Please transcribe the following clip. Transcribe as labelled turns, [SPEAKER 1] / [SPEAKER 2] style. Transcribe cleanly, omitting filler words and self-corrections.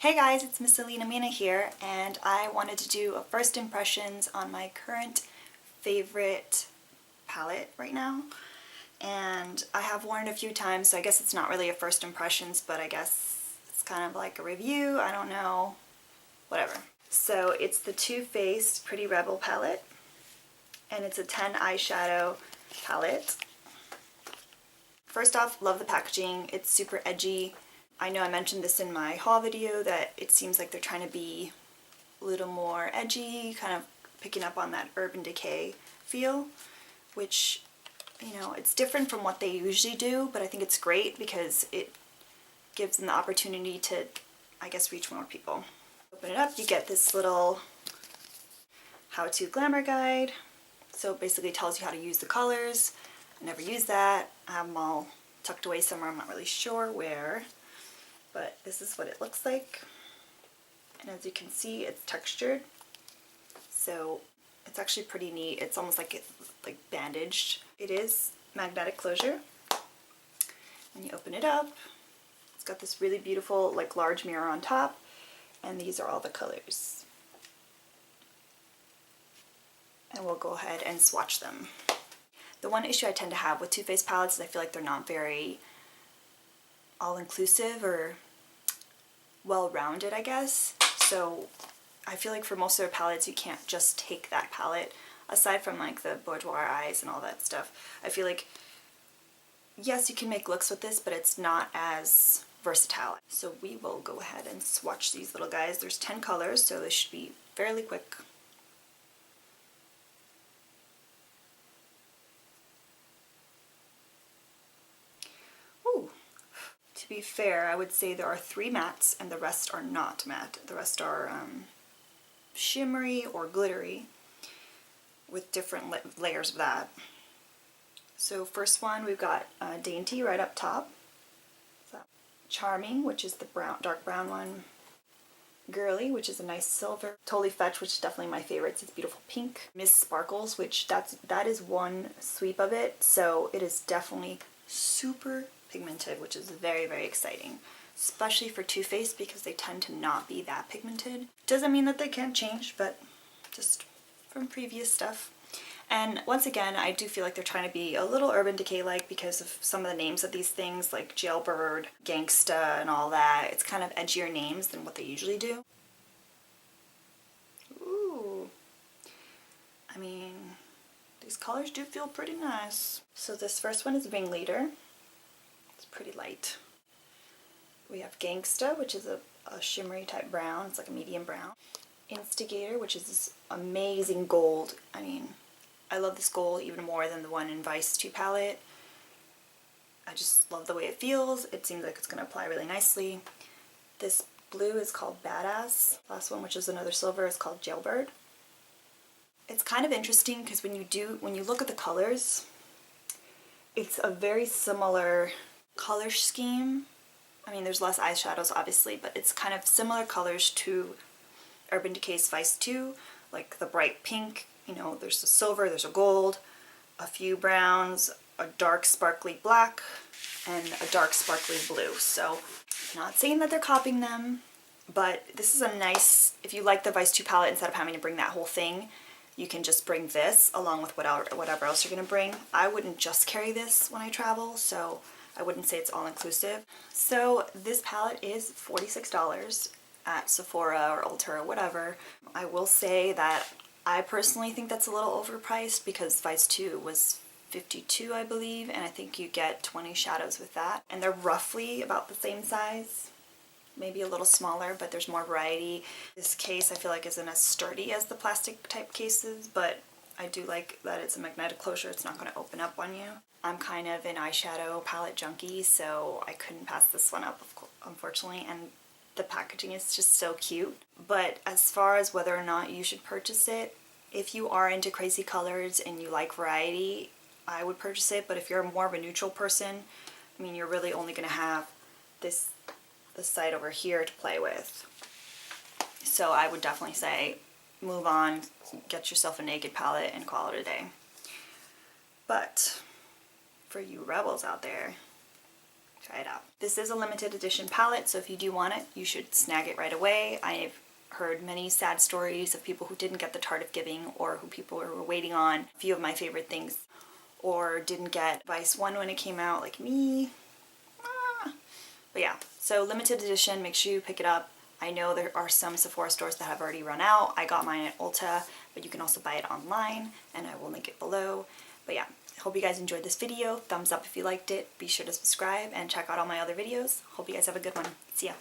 [SPEAKER 1] Hey guys, it's Miss Alina Mina here, and I wanted to do a first impressions on my current favorite palette right now. And I have worn it a few times, so I guess it's not really a first impressions, but I guess it's kind of like a review, I don't know, whatever. So it's the Too Faced Pretty Rebel palette, and it's a 10 eyeshadow palette. First off, love the packaging, it's super edgy. I know I mentioned this in my haul video that it seems like they're trying to be a little more edgy, kind of picking up on that Urban Decay feel, which, you know, it's different from what they usually do, but I think it's great because it gives them the opportunity to, I guess, reach more people. Open it up, you get this little how-to glamour guide. So it basically tells you how to use the colors. I never use that. I have them all tucked away somewhere, I'm not really sure where. But this is what it looks like, and as you can see, it's textured, so it's actually pretty neat. It's almost like it's like bandaged. It is magnetic closure. When you open it up, it's got this really beautiful like large mirror on top, and these are all the colors. And we'll go ahead and swatch them. The one issue I tend to have with Too Faced palettes is I feel like they're not very all-inclusive or well-rounded, I guess. So I feel like for most of their palettes you can't just take that palette, aside from like the boudoir eyes and all that stuff. I feel like, yes, you can make looks with this, but it's not as versatile. So we will go ahead and swatch these little guys. There's 10 colors, so this should be fairly quick. To be fair, I would say there are 3 mattes and the rest are not matte. The rest are shimmery or glittery with different layers of that. So first one, we've got Dainty right up top. Charming, which is the dark brown one. Girly, which is a nice silver. Totally Fetch, which is definitely my favorite. It's beautiful pink. Miss Sparkles, which that is one sweep of it, so it is definitely super pigmented, which is very, very exciting, especially for Too Faced because they tend to not be that pigmented. Doesn't mean that they can't change, but just from previous stuff. And once again, I do feel like they're trying to be a little Urban Decay-like because of some of the names of these things, like Jailbird, Gangsta, and all that. It's kind of edgier names than what they usually do. Ooh. I mean, these colors do feel pretty nice. So this first one is Ringleader. It's pretty light. We have Gangsta, which is a shimmery type brown. It's like a medium brown. Instigator, which is this amazing gold. I mean, I love this gold even more than the one in Vice 2 palette. I just love the way it feels. It seems like it's going to apply really nicely. This blue is called Badass. Last one, which is another silver, is called Jailbird. It's kind of interesting because when you look at the colors, it's a very similar color scheme. I mean, there's less eyeshadows obviously, but it's kind of similar colors to Urban Decay's Vice 2, like the bright pink, you know, there's a silver, there's a gold, a few browns, a dark sparkly black, and a dark sparkly blue. So, not saying that they're copying them, but this is a nice, if you like the Vice 2 palette, instead of having to bring that whole thing, you can just bring this along with whatever else you're going to bring. I wouldn't just carry this when I travel, so I wouldn't say it's all-inclusive. So this palette is $46 at Sephora or Ulta or whatever. I will say that I personally think that's a little overpriced because Vice 2 was $52, I believe, and I think you get 20 shadows with that. And they're roughly about the same size, maybe a little smaller, but there's more variety. This case I feel like isn't as sturdy as the plastic type cases, but I do like that it's a magnetic closure. It's not going to open up on you. I'm kind of an eyeshadow palette junkie, so I couldn't pass this one up, unfortunately, and the packaging is just so cute. But as far as whether or not you should purchase it, if you are into crazy colors and you like variety, I would purchase it. But if you're more of a neutral person, I mean, you're really only going to have this side over here to play with. So I would definitely say move on, get yourself a naked palette and call it a day. But for you rebels out there, Try it out. This is a limited edition palette, so if you do want it, you should snag it right away. I've heard many sad stories of people who didn't get the Tart of Giving, or who people were waiting on. A few of my favorite things, or didn't get Vice 1 when it came out, like me. But yeah, so limited edition, make sure you pick it up. I know there are some Sephora stores that have already run out. I got mine at Ulta, but you can also buy it online, and I will link it below. But yeah, hope you guys enjoyed this video. Thumbs up if you liked it. Be sure to subscribe and check out all my other videos. Hope you guys have a good one. See ya.